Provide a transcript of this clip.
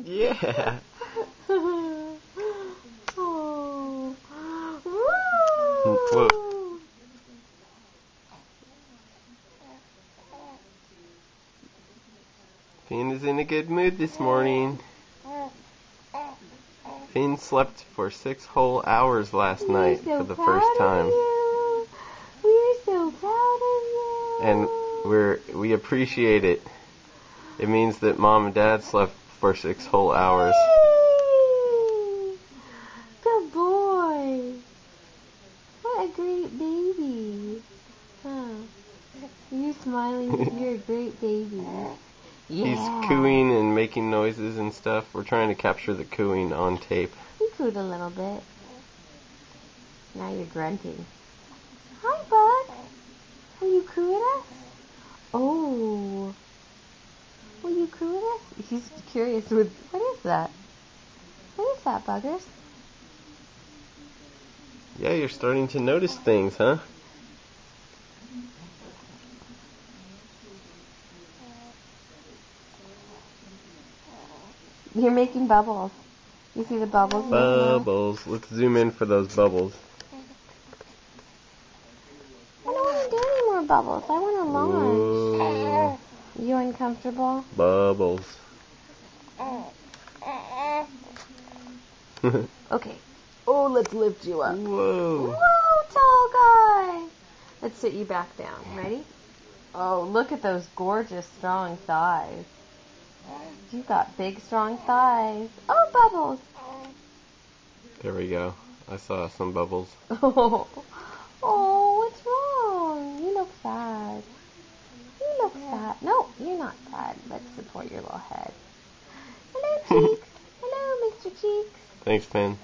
Yeah. Oh. Whoa. Finn is in a good mood this morning. Finn slept for 6 whole hours last night for the first time. We're so proud of you. And we appreciate it. It means that Mom and Dad slept for 6 whole hours. Yay! Good boy. What a great baby. Huh. You smiling? You're a great baby. Yeah. He's cooing and making noises and stuff. We're trying to capture the cooing on tape. You cooed a little bit. Now you're grunting. Hi, Bug. Will you coo at us? Oh. Will you coo at us? He's curious with, what is that? What is that, Buggers? Yeah, you're starting to notice things, huh? You're making bubbles. You see the bubbles? Bubbles. Let's zoom in for those bubbles. I don't want to do any more bubbles. I want to launch. Whoa. You uncomfortable? Bubbles. Okay. Oh, let's lift you up. Whoa. Whoa, tall guy. Let's sit you back down. Ready? Oh, look at those gorgeous, strong thighs. You've got big, strong thighs. Oh, bubbles. There we go. I saw some bubbles. Oh, what's wrong? You look sad. You look sad. No, you're not sad. Let's support your little head. Hello, Cheeks. Hello, Mr. Cheeks. Thanks, Finn.